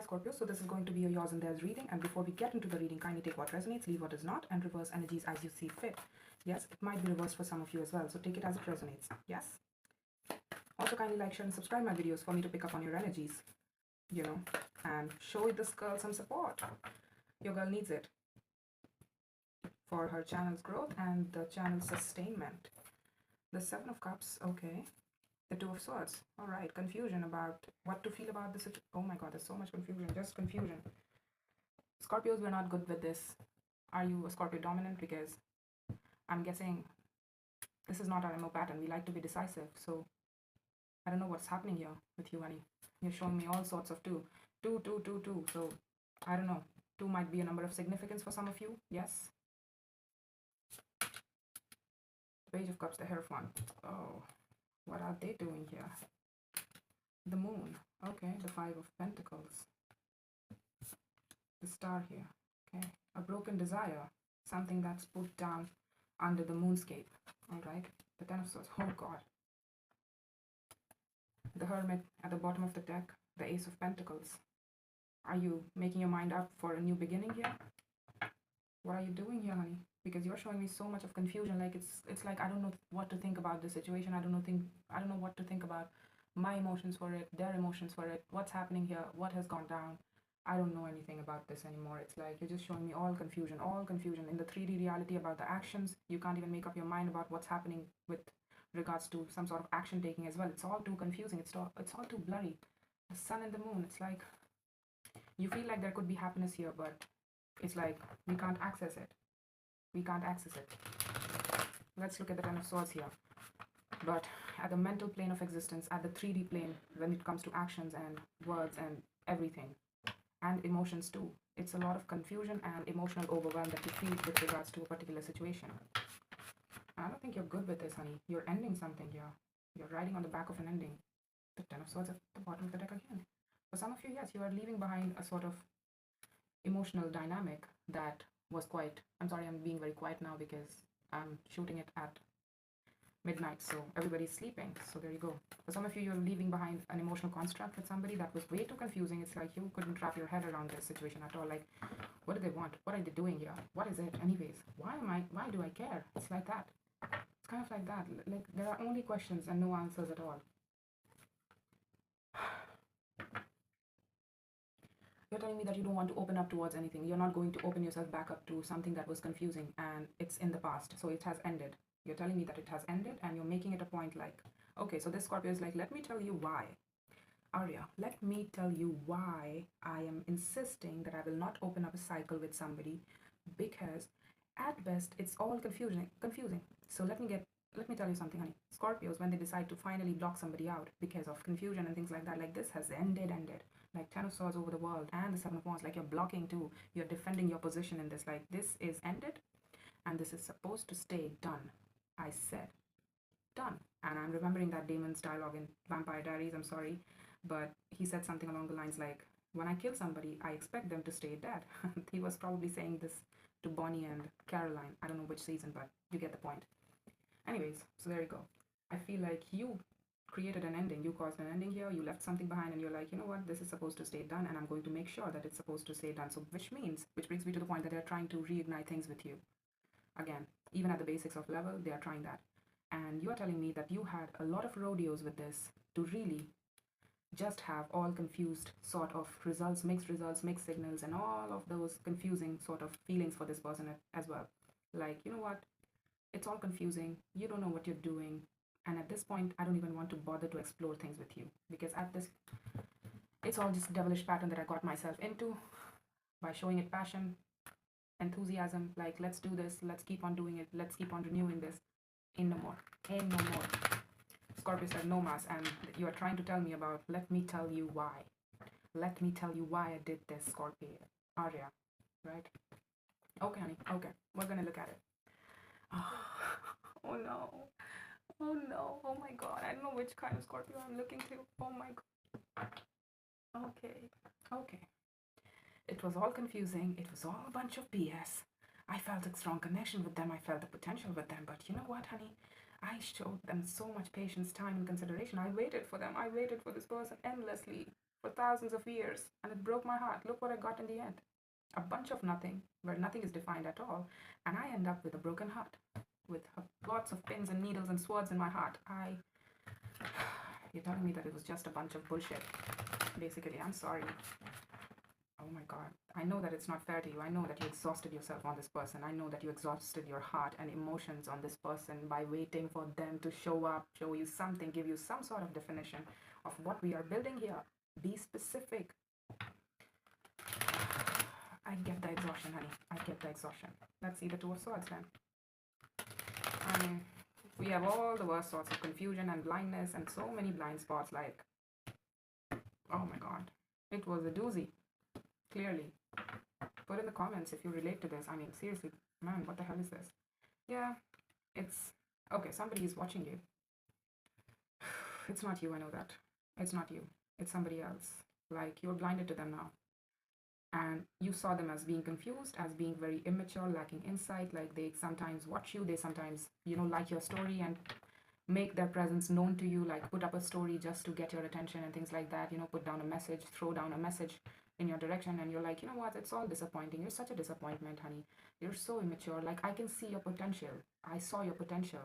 Scorpio, so this is going to be a yours and theirs reading, and before we get into the reading, kindly take what resonates, leave what does not, and reverse energies as you see fit. Yes, it might be reversed for some of you as well, so take it as it resonates. Yes? Also kindly like, share and subscribe my videos for me to pick up on your energies, you know, and show this girl some support. Your girl needs it for her channel's growth and the channel's sustainment. The Seven of Cups, okay. The Two of Swords, all right. Confusion about what to feel about this. Oh my god, there's so much confusion, just confusion. Scorpios, we're not good with this. Are you a Scorpio dominant? Because I'm guessing this is not our MO pattern. We like to be decisive, so I don't know what's happening here with you, honey. You're showing me all sorts of two. Two, two, two, two. So I don't know. Two might be a number of significance for some of you. Yes. Page of Cups, the Hierophant. Oh, what are they doing here? The Moon. Okay, the Five of Pentacles. The Star here. Okay, a broken desire. Something that's put down under the moonscape. All right, the Ten of Swords. Oh God. The Hermit at the bottom of the deck. The Ace of Pentacles. Are you making your mind up for a new beginning here? What are you doing here, honey? Because you're showing me so much of confusion. Like it's like I don't know what to think about the situation. I don't know what to think about my emotions for it, their emotions for it, what's happening here, what has gone down. I don't know anything about this anymore. It's like you're just showing me all confusion in the 3D reality about the actions. You can't even make up your mind about what's happening with regards to some sort of action taking as well. It's all too confusing. It's all too blurry. The Sun and the Moon. It's like you feel like there could be happiness here, but it's like we can't access it. We can't access it. Let's look at the Ten of Swords here. But at the mental plane of existence, at the 3D plane, when it comes to actions and words and everything, and emotions too, it's a lot of confusion and emotional overwhelm that you feel with regards to a particular situation. I don't think you're good with this, honey. You're ending something here. You're riding on the back of an ending. The Ten of Swords at the bottom of the deck again. For some of you, yes, you are leaving behind a sort of emotional dynamic that was quite, I'm sorry, I'm being very quiet now because I'm shooting it at midnight, so everybody's sleeping. So there you go. For some of you, you're leaving behind an emotional construct with somebody that was way too confusing. It's like you couldn't wrap your head around this situation at all. Like, what do they want? What are they doing here? What is it anyways? Why do I care? It's like that. It's kind of like that. Like, there are only questions and no answers at all. You're telling me that you don't want to open up towards anything. You're not going to open yourself back up to something that was confusing and it's in the past, so it has ended. You're telling me that it has ended and you're making it a point like, okay, so this Scorpio is like, let me tell you why. Arya, let me tell you why I am insisting that I will not open up a cycle with somebody, because at best it's all confusing. So let me tell you something, honey. Scorpios, when they decide to finally block somebody out because of confusion and things like that, like this has ended. Like Ten of Swords over the world and the Seven of Wands, like you're blocking too. You're defending your position in this. Like this is ended and this is supposed to stay done. I said done. And I'm remembering that Damon's dialogue in Vampire Diaries, I'm sorry, but he said something along the lines like, when I kill somebody, I expect them to stay dead. He was probably saying this to Bonnie and Caroline. I don't know which season, but you get the point. Anyways, so there you go. I feel like you created an ending. You caused an ending here. You left something behind and you're like, you know what, this is supposed to stay done and I'm going to make sure that it's supposed to stay done. So which brings me to the point that they're trying to reignite things with you. Again, even at the basics of level, they are trying that. And you are telling me that you had a lot of rodeos with this to really just have all confused sort of results, mixed signals, and all of those confusing sort of feelings for this person as well. Like, you know what? It's all confusing. You don't know what you're doing. And at this point, I don't even want to bother to explore things with you, because it's all just a devilish pattern that I got myself into by showing it passion, enthusiasm, like, let's do this, let's keep on doing it, let's keep on renewing this. Ain't no more. Scorpio said no mas, and you are trying to tell me about, let me tell you why. Let me tell you why I did this, Scorpio. Arya, right? Okay, honey, okay. We're gonna look at it. Oh no. Oh no. Oh my god. I don't know which kind of Scorpio I'm looking to. Oh my god. Okay. It was all confusing. It was all a bunch of BS. I felt a strong connection with them. I felt the potential with them. But you know what, honey? I showed them so much patience, time, and consideration. I waited for them. I waited for this person endlessly. for thousands of years, and it broke my heart. Look what I got in the end. A bunch of nothing, where nothing is defined at all, and I end up with a broken heart, with lots of pins and needles and swords in my heart. You're telling me that it was just a bunch of bullshit, basically. I'm sorry. Oh my God. I know that it's not fair to you. I know that you exhausted yourself on this person. I know that you exhausted your heart and emotions on this person by waiting for them to show up, show you something, give you some sort of definition of what we are building here. Be specific. I get the exhaustion, honey. I get the exhaustion. Let's see the Two of Swords then. I mean, we have all the worst sorts of confusion and blindness and so many blind spots, like, oh my God. It was a doozy. Clearly. Put in the comments if you relate to this. I mean, seriously, man, what the hell is this? Yeah, it's okay. Somebody is watching you. It's not you, I know that. It's not you. It's somebody else. Like, you're blinded to them now. And you saw them as being confused, as being very immature, lacking insight. Like, they sometimes watch you, they sometimes, like your story and make their presence known to you, like put up a story just to get your attention and things like that, put down a message, throw down a message in your direction, and you're like, you know what, it's all disappointing. You're such a disappointment, honey. You're so immature. Like, I can see your potential. I saw your potential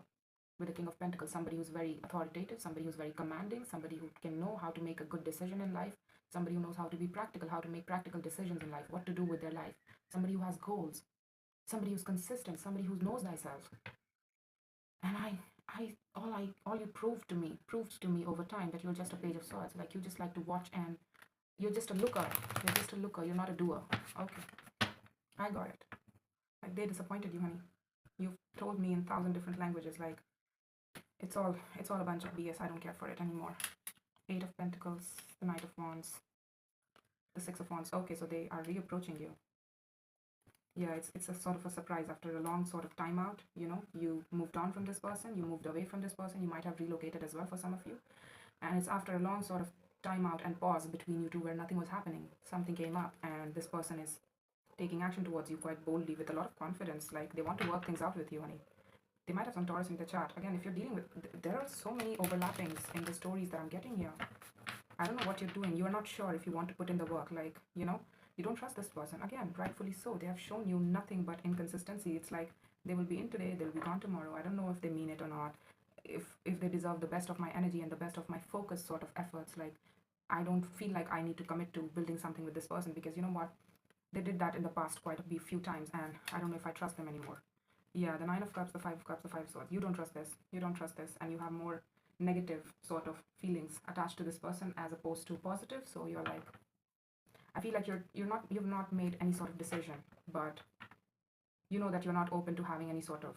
with the King of Pentacles, somebody who's very authoritative, somebody who's very commanding, somebody who can know how to make a good decision in life, somebody who knows how to be practical, how to make practical decisions in life, what to do with their life, somebody who has goals, somebody who's consistent, somebody who knows thyself. And all you proved to me over time that you're just a Page of Swords. Like, you just like to watch, and you're just a looker. You're not a doer. Okay, I got it. Like, they disappointed you, honey. You've told me in 1,000 different languages, like, it's all a bunch of BS. I don't care for it anymore. Eight of Pentacles, the Knight of Wands, the Six of Wands. Okay, so they are reapproaching you. Yeah, it's a sort of a surprise after a long sort of timeout. You moved on from this person, you moved away from this person, you might have relocated as well for some of you, and it's after a long sort of timeout and pause between you two where nothing was happening. Something came up, and this person is taking action towards you quite boldly with a lot of confidence. Like, they want to work things out with you, honey. They might have some Taurus in the chart. Again, if you're dealing with, there are so many overlappings in the stories that I'm getting here. I don't know what you're doing. You're not sure if you want to put in the work. Like, you don't trust this person. Again, rightfully so. They have shown you nothing but inconsistency. It's like they will be in today, they'll be gone tomorrow. I don't know if they mean it or not. If they deserve the best of my energy and the best of my focus sort of efforts. Like, I don't feel like I need to commit to building something with this person, because you know what? They did that in the past quite a few times, and I don't know if I trust them anymore. Yeah, the Nine of Cups, the Five of Cups, the Five of Swords. You don't trust this. You don't trust this, and you have more negative sort of feelings attached to this person as opposed to positive. So you're like, I feel like you've not made any sort of decision, but you know that you're not open to having any sort of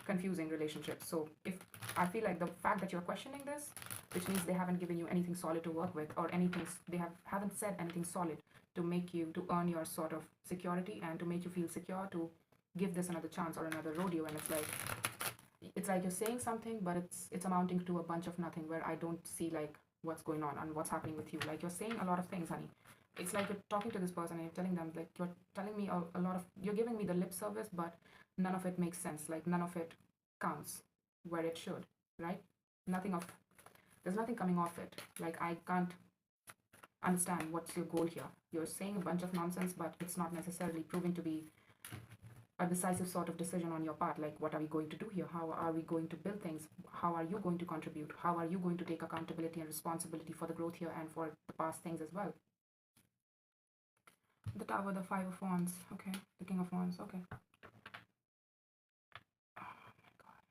confusing relationship. So if I feel like the fact that you're questioning this, which means they haven't given you anything solid to work with, or anything, they haven't said anything solid to earn your sort of security and to make you feel secure, to give this another chance or another rodeo. And it's like you're saying something, but it's amounting to a bunch of nothing, where I don't see like what's going on and what's happening with you. Like, you're saying a lot of things, honey. It's like you're talking to this person and you're telling them, like, you're telling me a lot of, you're giving me the lip service, but none of it makes sense. Like, none of it counts where it should, right? There's nothing coming off it. Like, I can't understand what's your goal here. You're saying a bunch of nonsense, but it's not necessarily proving to be a decisive sort of decision on your part. Like, what are we going to do here? How are we going to build things? How are you going to contribute? How are you going to take accountability and responsibility for the growth here and for the past things as well? The Tower, the Five of Wands. Okay, the King of Wands. Okay. Oh my God.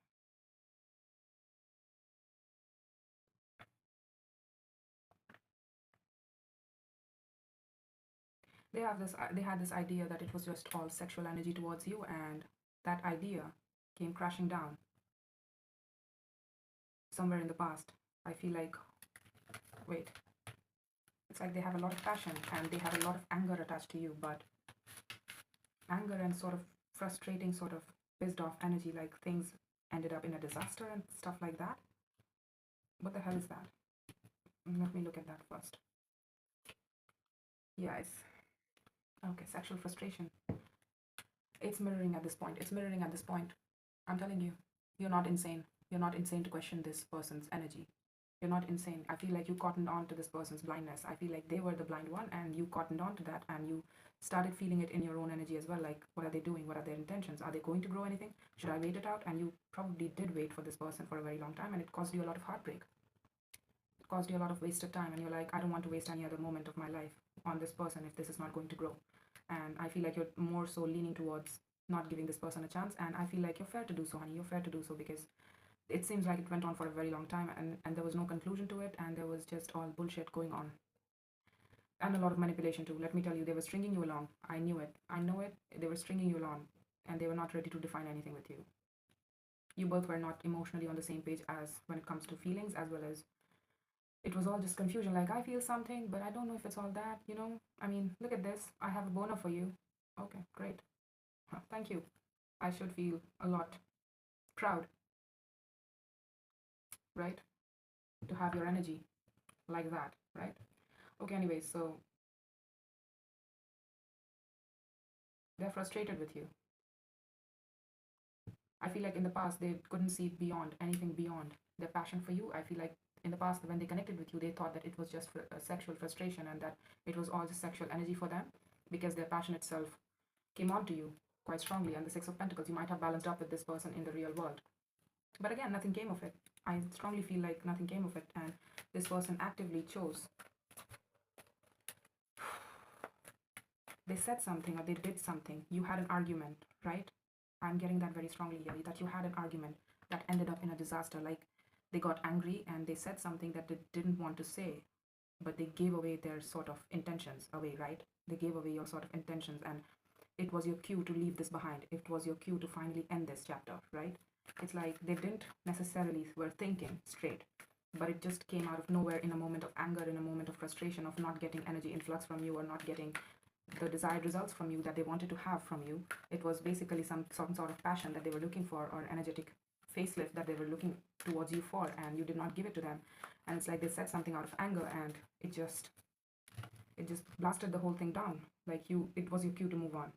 They had this idea that it was just all sexual energy towards you, and that idea came crashing down somewhere in the past. I feel like, wait, it's like they have a lot of passion and they have a lot of anger attached to you, but anger and sort of frustrating, sort of pissed off energy, like things ended up in a disaster and stuff like that. What the hell is that? Let me look at that first. Yeah, it's okay. Sexual frustration. It's mirroring at this point. It's mirroring at this point. I'm telling you, you're not insane. You're not insane to question this person's energy. You're not insane. I feel like you cottoned on to this person's blindness. I feel like they were the blind one and you cottoned on to that, and you started feeling it in your own energy as well. Like, what are they doing? What are their intentions? Are they going to grow anything? Should I wait it out? And you probably did wait for this person for a very long time, and it caused you a lot of heartbreak. It caused you a lot of wasted time, and you're like, I don't want to waste any other moment of my life on this person if this is not going to grow. And I feel like you're more so leaning towards not giving this person a chance, and I feel like you're fair to do so, honey. You're fair to do so, because it seems like it went on for a very long time, and there was no conclusion to it, and there was just all bullshit going on. And a lot of manipulation too. Let me tell you, they were stringing you along. I knew it. I know it. They were stringing you along, and they were not ready to define anything with you. You both were not emotionally on the same page as when it comes to feelings, as well as it was all just confusion. Like, I feel something, but I don't know if it's all that, you know? I mean, look at this. I have a boner for you. Okay, great. Thank you. I should feel a lot proud, right? To have your energy like that, right? Okay, anyways, so they're frustrated with you. I feel like in the past they couldn't see beyond anything beyond their passion for you. I feel like in the past, when they connected with you, they thought that it was just a sexual frustration, and that it was all just sexual energy for them, because their passion itself came on to you quite strongly. And the Six of Pentacles, you might have balanced up with this person in the real world. But again, nothing came of it. I strongly feel like nothing came of it, and this person actively chose. They said something or they did something. You had an argument, right? I'm getting that very strongly here, that you had an argument that ended up in a disaster. Like, they got angry and they said something that they didn't want to say, but they gave away their sort of intentions away, right? They gave away your sort of intentions, and it was your cue to leave this behind. It was your cue to finally end this chapter, right? It's like they didn't necessarily were thinking straight, but it just came out of nowhere in a moment of anger, in a moment of frustration, of not getting energy influx from you, or not getting the desired results from you that they wanted to have from you. It was basically some sort of passion that they were looking for, or energetic facelift that they were looking towards you for, and you did not give it to them. And it's like they said something out of anger, and it just blasted the whole thing down. Like, it was your cue to move on.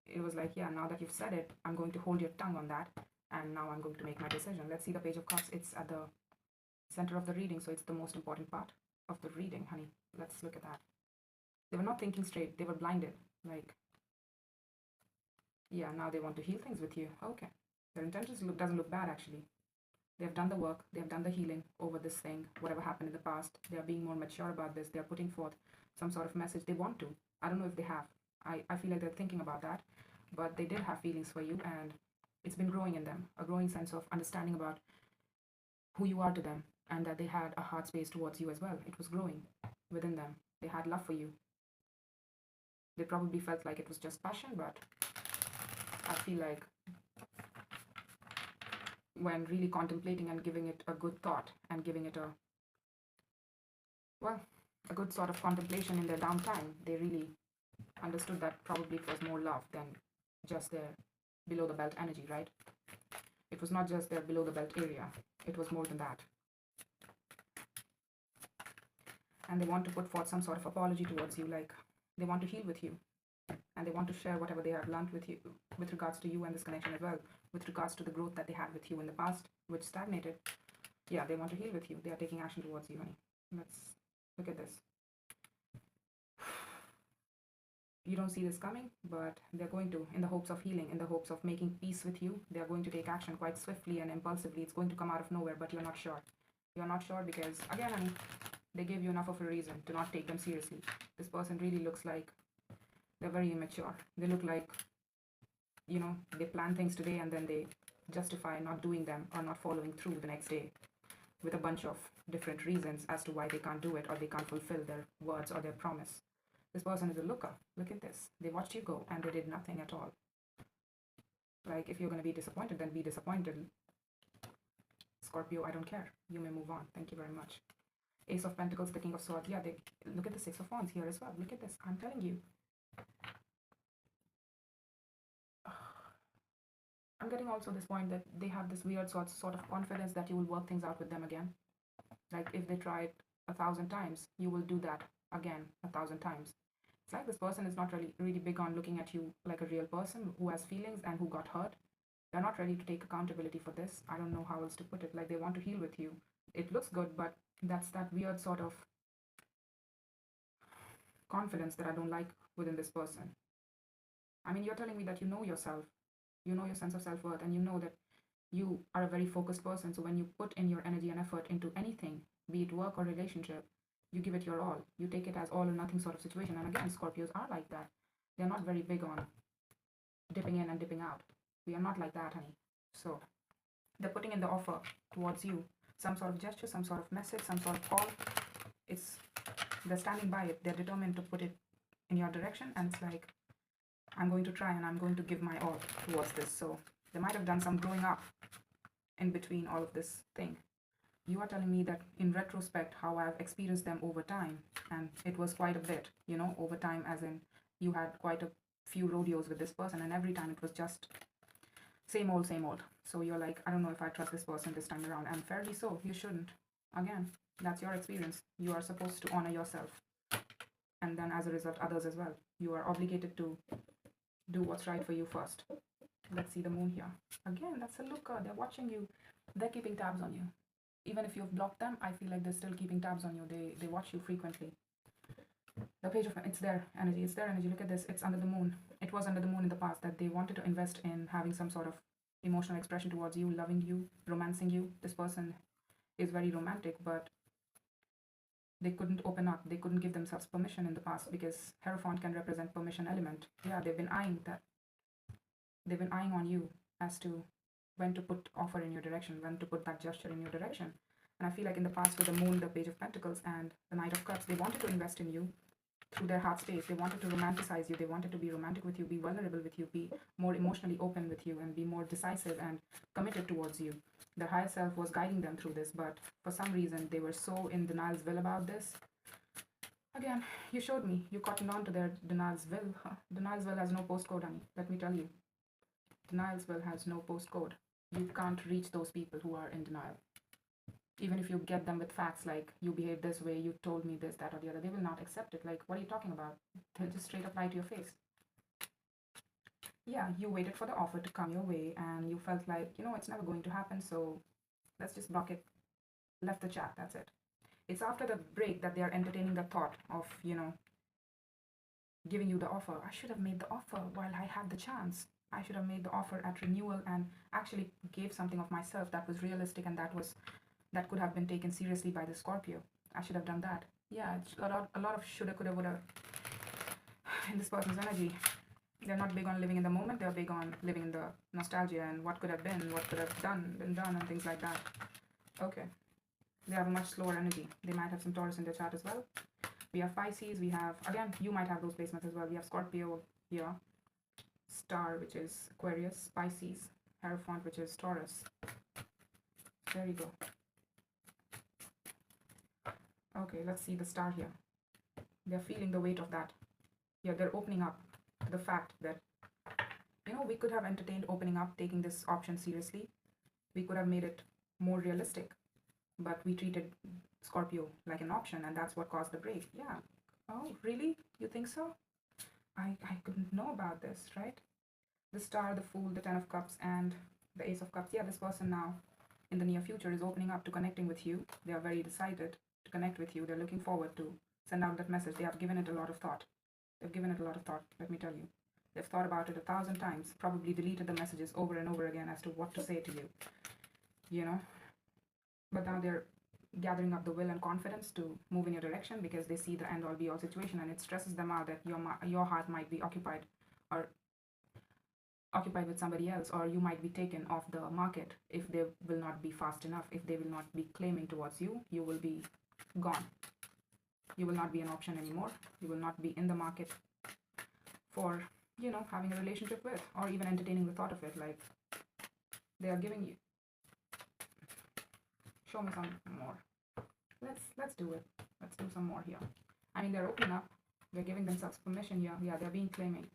It was like, yeah, now that you've said it, I'm going to hold your tongue on that, and now I'm going to make my decision. Let's see the Page of Cups. It's at the center of the reading, so it's the most important part of the reading, honey. Let's look at that. They were not thinking straight. They were blinded. Like, yeah, now they want to heal things with you. Okay. Their intentions doesn't look bad, actually. They've done the work. They've done the healing over this thing, whatever happened in the past. They are being more mature about this. They're putting forth some sort of message. They want to. I don't know if they have. I feel like they're thinking about that. But they did have feelings for you, and it's been growing in them. A growing sense of understanding about who you are to them, and that they had a heart space towards you as well. It was growing within them. They had love for you. They probably felt like it was just passion, but I feel like when really contemplating and giving it a good thought, and giving it a good sort of contemplation in their downtime, they really understood that probably it was more love than just their below the belt energy, right? It was not just their below the belt area. It was more than that. And they want to put forth some sort of apology towards you, like they want to heal with you, and they want to share whatever they have learned with you, with regards to you and this connection as well, with regards to the growth that they had with you in the past, which stagnated. Yeah, they want to heal with you. They are taking action towards you, honey. Let's look at this. You don't see this coming, but they're going to, in the hopes of healing, in the hopes of making peace with you. They're going to take action quite swiftly and impulsively. It's going to come out of nowhere, but you're not sure. You're not sure because, again, honey, they gave you enough of a reason to not take them seriously. This person really looks like they're very immature. They look like, you know, they plan things today and then they justify not doing them or not following through the next day with a bunch of different reasons as to why they can't do it, or they can't fulfill their words or their promise. This person is a looker. Look at this. They watched you go and they did nothing at all. Like, if you're going to be disappointed, then be disappointed. Scorpio, I don't care. You may move on. Thank you very much. Ace of Pentacles, the King of Swords. Yeah, they look at the Six of Wands here as well. Look at this. I'm telling you. I'm getting also this point that they have this weird sort of confidence that you will work things out with them again. Like, if they try it 1,000 times, you will do that again 1,000 times. It's like this person is not really big on looking at you like a real person who has feelings and who got hurt. They're not ready to take accountability for this. I don't know how else to put it. Like, they want to heal with you. It looks good, but That's that weird sort of confidence that I don't like within this person. I mean, you're telling me that you know yourself, you know your sense of self-worth, and you know that you are a very focused person. So when you put in your energy and effort into anything, be it work or relationship, you give it your all. You take it as all or nothing sort of situation. And again, Scorpios are like that. They're not very big on dipping in and dipping out. We are not like that, honey. So they're putting in the offer towards you, some sort of gesture, some sort of message, some sort of call. It's they're standing by it. They're determined to put it in your direction, and it's like, I'm going to try and I'm going to give my all towards this. So they might have done some growing up in between all of this thing. You are telling me that in retrospect, how I've experienced them over time, and it was quite a bit, you know, over time, as in you had quite a few rodeos with this person, and every time it was just same old, same old. So you're like, I don't know if I trust this person this time around, and fairly so, you shouldn't. Again, that's your experience. You are supposed to honor yourself, and then as a result, others as well. You are obligated to do what's right for you first. Let's see the moon here. Again, that's a looker. They're watching you. They're keeping tabs on you. Even if you've blocked them, I feel like they're still keeping tabs on you. They watch you frequently. The page of it's their energy. It's their energy. Look at this. It's under the moon. It was under the moon in the past that they wanted to invest in having some sort of emotional expression towards you, loving you, romancing you. This person is very romantic, but they couldn't open up. They couldn't give themselves permission in the past because Hierophant can represent permission element. Yeah, they've been eyeing that. They've been eyeing on you as to when to put offer in your direction, when to put that gesture in your direction. And I feel like in the past with the moon, the page of pentacles, and the knight of cups, they wanted to invest in you through their heart space. They wanted to romanticize you. They wanted to be romantic with you, be vulnerable with you, be more emotionally open with you, and be more decisive and committed towards you. Their higher self was guiding them through this, but for some reason they were so in denial's will about this. Again, you showed me. You cottoned on to their denial's will. Denial's will has no postcode, honey. Let me tell you. Denial's will has no postcode. You can't reach those people who are in denial. Even if you get them with facts like, you behave this way, you told me this, that, or the other, they will not accept it. Like, what are you talking about? They'll just straight up lie to your face. Yeah, you waited for the offer to come your way, and you felt like, you know, it's never going to happen, so let's just block it. Left the chat, that's it. It's after the break that they are entertaining the thought of, you know, giving you the offer. I should have made the offer while I had the chance. I should have made the offer at renewal and actually gave something of myself that was realistic and that could have been taken seriously by the Scorpio. I should have done that. Yeah, it's a lot of shoulda, coulda, woulda in this person's energy. They're not big on living in the moment. They're big on living in the nostalgia and what could have been, what could have been done, and things like that. Okay. They have a much slower energy. They might have some Taurus in their chart as well. We have Pisces. We have, again, you might have those placements as well. We have Scorpio here. Star, which is Aquarius. Pisces. Hierophant, which is Taurus. There you go. Okay, let's see the star here. They're feeling the weight of that. Yeah, they're opening up to the fact that, you know, we could have entertained opening up, taking this option seriously. We could have made it more realistic, but we treated Scorpio like an option, and that's what caused the break. Yeah. Oh, really? You think so? I couldn't know about this, right? The Star, the Fool, the Ten of Cups, and the Ace of Cups. Yeah, this person now in the near future is opening up to connecting with you. They are very decided to connect with you. They're looking forward to send out that message. They have given it a lot of thought. They've given it a lot of thought, let me tell you. They've thought about it 1,000 times, probably deleted the messages over and over again as to what to say to you, you know. But now they're gathering up the will and confidence to move in your direction because they see the end all be all situation, and it stresses them out that your heart might be occupied with somebody else, or you might be taken off the market if they will not be fast enough. If they will not be claiming towards you, you will be gone. You will not be an option anymore. You will not be in the market for, you know, having a relationship with, or even entertaining the thought of it. Like, they are giving you, show me some more. Let's do it. Let's do some more here. I mean, they're opening up. They're giving themselves permission here. Yeah, they're being claiming.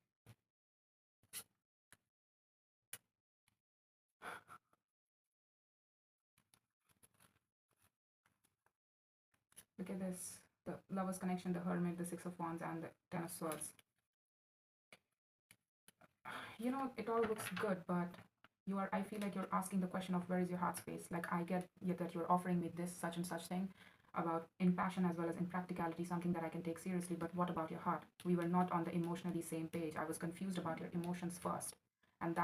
Look at this. The Lover's Connection, the Hermit, the Six of Wands, and the Ten of Swords. You know, it all looks good, but I feel like you're asking the question of where is your heart space. Like, I get that you're offering me this such and such thing. about in passion as well as in practicality, something that I can take seriously. But what about your heart? We were not on the emotionally same page. I was confused about your emotions first, and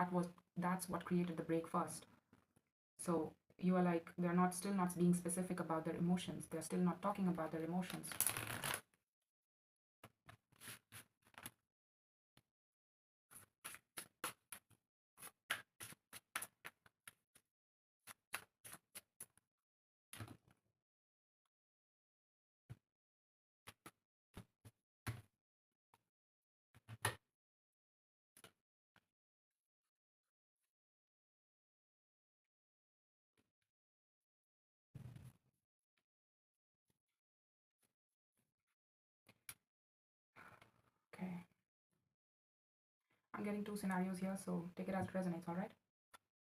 that's what created the break first. So you are like, they're not still not being specific about their emotions. They're still not talking about their emotions. Okay. I'm getting two scenarios here, so take it as it resonates, all right?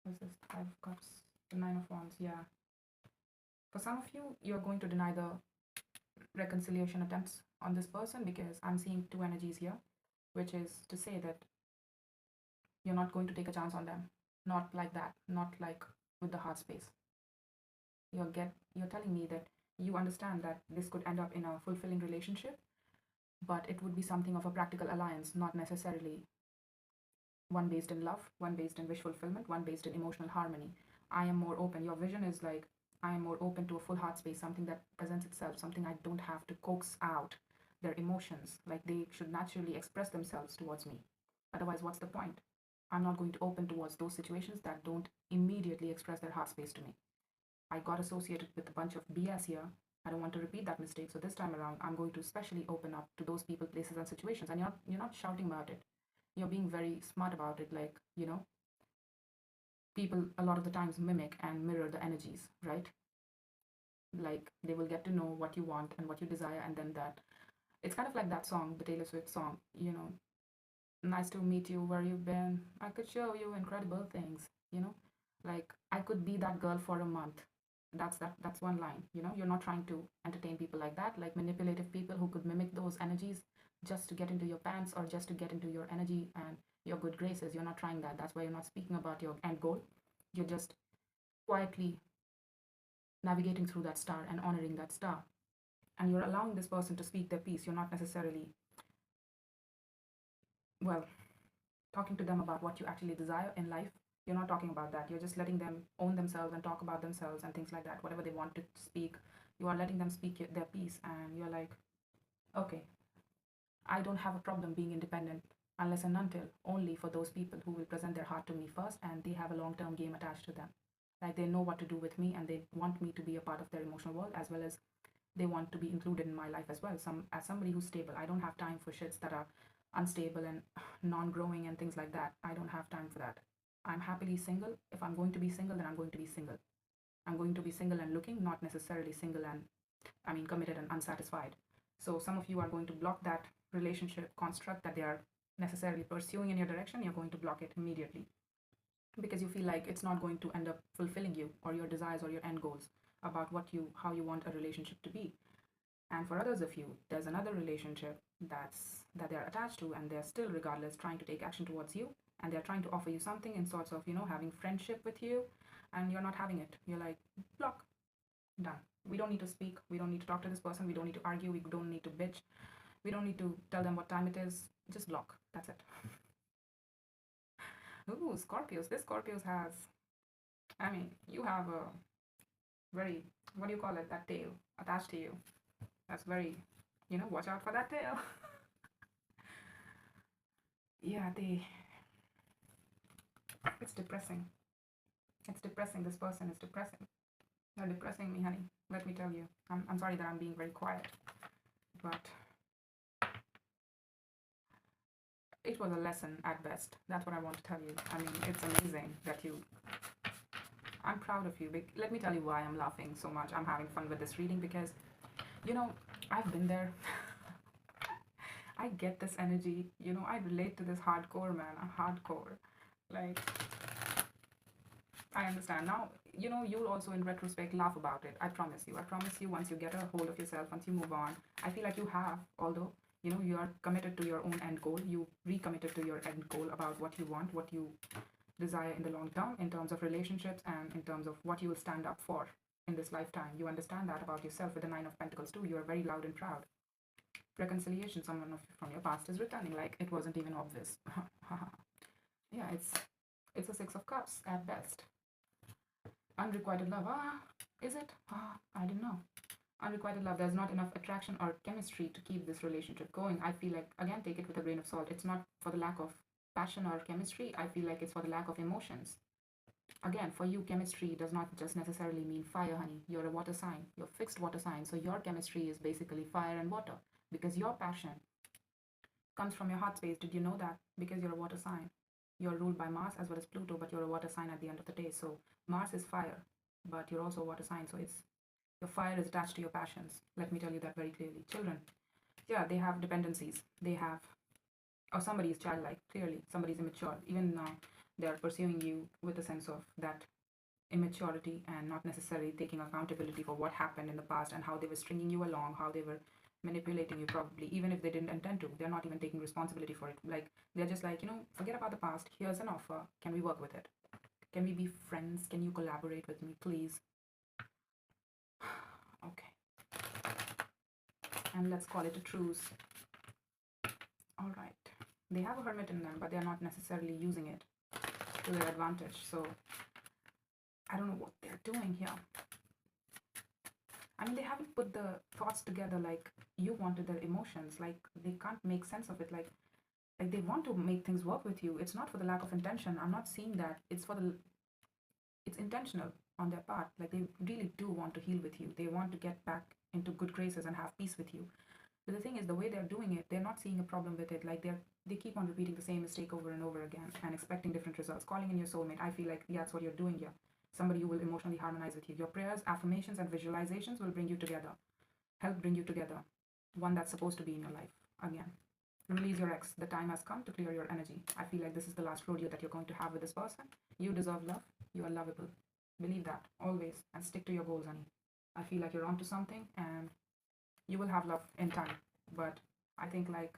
This is Five of Cups, the Nine of Wands, yeah. For some of you, you're going to deny the reconciliation attempts on this person because I'm seeing two energies here, which is to say that you're not going to take a chance on them. Not like that, not like with the heart space. You're telling me that you understand that this could end up in a fulfilling relationship, but it would be something of a practical alliance, not necessarily one based in love, one based in wish fulfillment, one based in emotional harmony. I am more open. Your vision is like, I am more open to a full heart space, something that presents itself, something I don't have to coax out their emotions. Like they should naturally express themselves towards me. Otherwise, what's the point? I'm not going to open towards those situations that don't immediately express their heart space to me. I got associated with a bunch of BS here. I don't want to repeat that mistake. So this time around, I'm going to especially open up to those people, places, and situations. And you're not shouting about it. You're being very smart about it. Like, people a lot of the times mimic and mirror the energies, right? Like they will get to know what you want and what you desire, and then that it's kind of like that song, the Taylor Swift song, nice to meet you, where you've been, I could show you incredible things, like I could be that girl for a month. That's one line. You're not trying to entertain people like that, like manipulative people who could mimic those energies just to get into your pants or just to get into your energy and your good graces. You're not trying that. That's why you're not speaking about your end goal. You're just quietly navigating through that star and honoring that star, and you're allowing this person to speak their piece. You're not necessarily, well, talking to them about what you actually desire in life. You're not talking about that. You're just letting them own themselves and talk about themselves and things like that. Whatever they want to speak, you are letting them speak their piece. And you're like, okay, I don't have a problem being independent unless and until only for those people who will present their heart to me first and they have a long term game attached to them. Like they know what to do with me and they want me to be a part of their emotional world, as well as they want to be included in my life as well. As somebody who's stable, I don't have time for shits that are unstable and non-growing and things like that. I don't have time for that. I'm happily single. If I'm going to be single, then I'm going to be single. I'm going to be single and looking, not necessarily single and, I mean, committed and unsatisfied. So some of you are going to block that relationship construct that they are necessarily pursuing in your direction. You're going to block it immediately because you feel like it's not going to end up fulfilling you or your desires or your end goals about how you want a relationship to be. And for others of you, there's another relationship that they're attached to, and they're still regardless trying to take action towards you, and they're trying to offer you something in sorts of having friendship with you, and you're not having it. You're like, block, done. We don't need to speak. We don't need to talk to this person. We don't need to argue. We don't need to bitch. We don't need to tell them what time it is. Just block. That's it. Ooh, Scorpios. This Scorpios has, I mean, you have a very, what do you call it, that tail attached to you. That's very, watch out for that tail. Yeah, it's depressing. It's depressing. This person is depressing. They're depressing me, honey. Let me tell you. I'm sorry that I'm being very quiet, but it was a lesson at best. That's what I want to tell you. I mean, it's amazing that I'm proud of you. Let me tell you why I'm laughing so much. I'm having fun with this reading because, I've been there. I get this energy. I relate to this hardcore, man. I'm hardcore. Like, I understand. Now, you'll also in retrospect laugh about it. I promise you. I promise you, once you get a hold of yourself, once you move on, I feel like you have, although, you are committed to your own end goal. You recommitted to your end goal about what you want, what you desire in the long term, in terms of relationships and in terms of what you will stand up for in this lifetime. You understand that about yourself with the Nine of Pentacles too. You are very loud and proud. Reconciliation, someone from your past is returning, like it wasn't even obvious. Yeah, it's a Six of Cups at best. Unrequited love, is it? I don't know. Unrequited love, there's not enough attraction or chemistry to keep this relationship going. I feel like, again, take it with a grain of salt. It's not for the lack of passion or chemistry. I feel like it's for the lack of emotions. Again, for you, chemistry does not just necessarily mean fire, honey. You're a water sign. You're fixed water sign. So your chemistry is basically fire and water, because your passion comes from your heart space. Did you know that? Because you're a water sign. You're ruled by Mars as well as Pluto, but you're a water sign at the end of the day. So Mars is fire, but you're also a water sign. So it's your fire is attached to your passions. Let me tell you that very clearly. Children, yeah, they have dependencies. They have, or somebody is childlike, clearly. Somebody's immature. Even now, they're pursuing you with a sense of that immaturity and not necessarily taking accountability for what happened in the past and how they were stringing you along, how they were manipulating you, probably, even if they didn't intend to. They're not even taking responsibility for it. Like, they're just like, forget about the past. Here's an offer. Can we work with it? Can we be friends? Can you collaborate with me, please? Okay. And let's call it a truce. All right. They have a Hermit in them, but they're not necessarily using it to their advantage. So I don't know what they're doing here. I mean, they haven't put the thoughts together like you wanted their emotions. Like, they can't make sense of it. Like they want to make things work with you. It's not for the lack of intention. I'm not seeing that. It's intentional on their part. Like, they really do want to heal with you. They want to get back into good graces and have peace with you. But the thing is, the way they're doing it, they're not seeing a problem with it. Like, they keep on repeating the same mistake over and over again and expecting different results. Calling in your soulmate, I feel like, yeah, that's what you're doing here. Somebody who will emotionally harmonize with you. Your prayers, affirmations, and visualizations will bring you together. Help bring you together. One that's supposed to be in your life. Again, release your ex. The time has come to clear your energy. I feel like this is the last rodeo that you're going to have with this person. You deserve love. You are lovable. Believe that always and stick to your goals, honey. I feel like you're onto something and you will have love in time. But I think, like,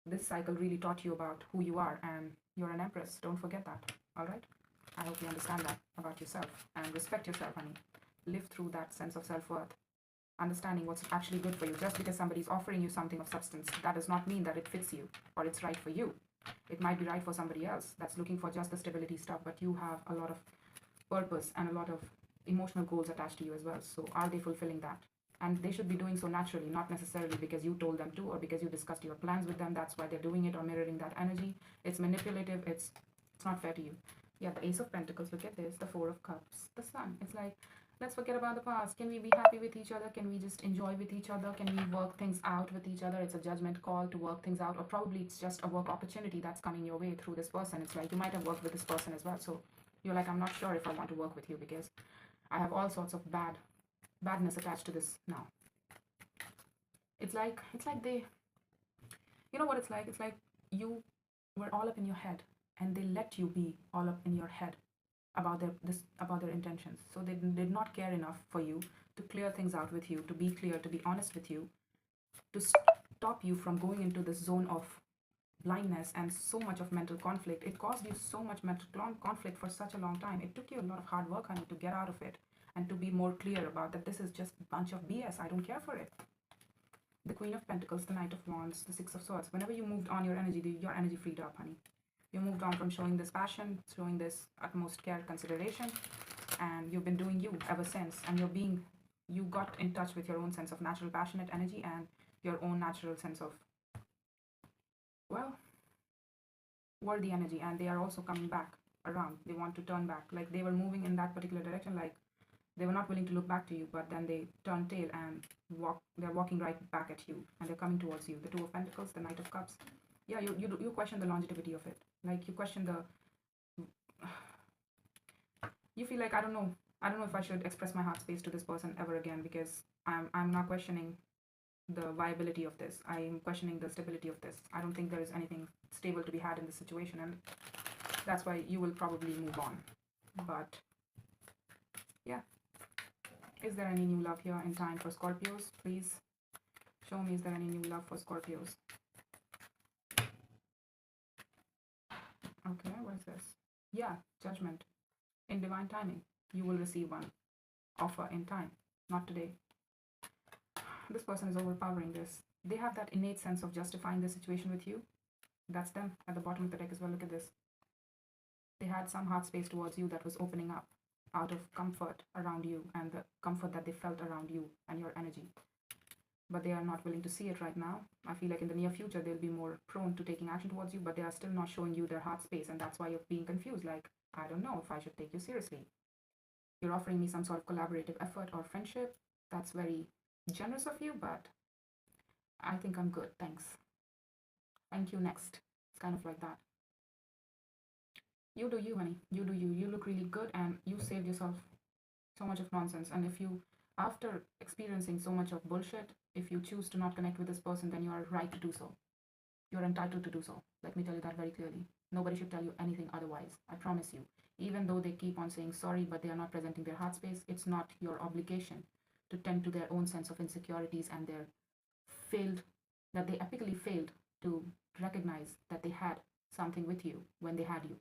this cycle really taught you about who you are, and you're an empress. Don't forget that. All right? I hope you understand that about yourself and respect yourself, honey. Live through that sense of self-worth. Understanding what's actually good for you. Just because somebody's offering you something of substance, that does not mean that it fits you or it's right for you. It might be right for somebody else that's looking for just the stability stuff, but you have a lot of purpose and a lot of emotional goals attached to you as well. So are they fulfilling that? And they should be doing so naturally, not necessarily because you told them to or because you discussed your plans with them. That's why they're doing it or mirroring that energy. It's manipulative. It's not fair to you. Yeah, the Ace of Pentacles, look at this, the Four of Cups, the Sun. It's like, let's forget about the past. Can we be happy with each other? Can we just enjoy with each other? Can we work things out with each other? It's a judgment call to work things out, or probably it's just a work opportunity that's coming your way through this person. It's like you might have worked with this person as well. So you're like, I'm not sure if I want to work with you because I have all sorts of badness attached to this now. It's like they, you know what it's like? It's like you were all up in your head and they let you be all up in your head about their intentions. So they did not care enough for you to clear things out with you, to be clear, to be honest with you, to stop you from going into this zone of blindness and so much of mental conflict. It caused you so much mental conflict for such a long time. It took you a lot of hard work, honey, to get out of it and to be more clear about that this is just a bunch of BS. I don't care for it. The Queen of Pentacles, the Knight of Wands, the Six of Swords. Whenever you moved on, your energy freed up, honey. You moved on from showing this passion, showing this utmost care, consideration, and you've been doing you ever since. And you got in touch with your own sense of natural passionate energy and your own natural sense of, well, worthy energy. And they are also coming back around. They want to turn back. Like, they were moving in that particular direction, like they were not willing to look back to you, but then they turn tail and they're walking right back at you, and they're coming towards you. The Two of Pentacles, the Knight of Cups. Yeah, you question the longevity of it. Like, you question you feel like, I don't know if I should express my heart space to this person ever again, because I'm not questioning the viability of this. I'm questioning the stability of this. I don't think there is anything stable to be had in this situation, and that's why you will probably move on. But yeah, is there any new love here in time for Scorpios? Please show me, is there any new love for Scorpios? Okay, what is this? Yeah, judgment. In divine timing, you will receive one. offer in time, not today. This person is overpowering this. They have that innate sense of justifying the situation with you. That's them at the bottom of the deck as well. Look at this. They had some heart space towards you that was opening up out of comfort around you and the comfort that they felt around you and your energy. But they are not willing to see it right now. I feel like in the near future, they'll be more prone to taking action towards you, but they are still not showing you their heart space. And that's why you're being confused. Like, I don't know if I should take you seriously. You're offering me some sort of collaborative effort or friendship. That's very generous of you, but I think I'm good. Thanks. Thank you. Next. It's kind of like that. You do you, honey. You do you. You look really good and you saved yourself so much of nonsense. And if you, after experiencing so much of bullshit, if you choose to not connect with this person, then you are right to do so. You're entitled to do so. Let me tell you that very clearly. Nobody should tell you anything otherwise. I promise you. Even though they keep on saying sorry, but they are not presenting their heart space, it's not your obligation to tend to their own sense of insecurities and their that they epically failed to recognize that they had something with you when they had you.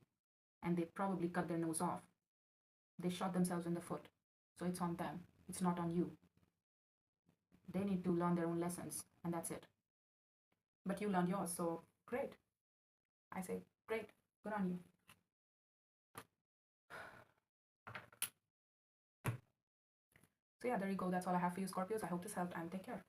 And they probably cut their nose off. They shot themselves in the foot. So it's on them. It's not on you. They need to learn their own lessons, and that's it. But you learned yours, so great. I say, great. Good on you. So yeah, there you go. That's all I have for you, Scorpios. I hope this helped, and take care.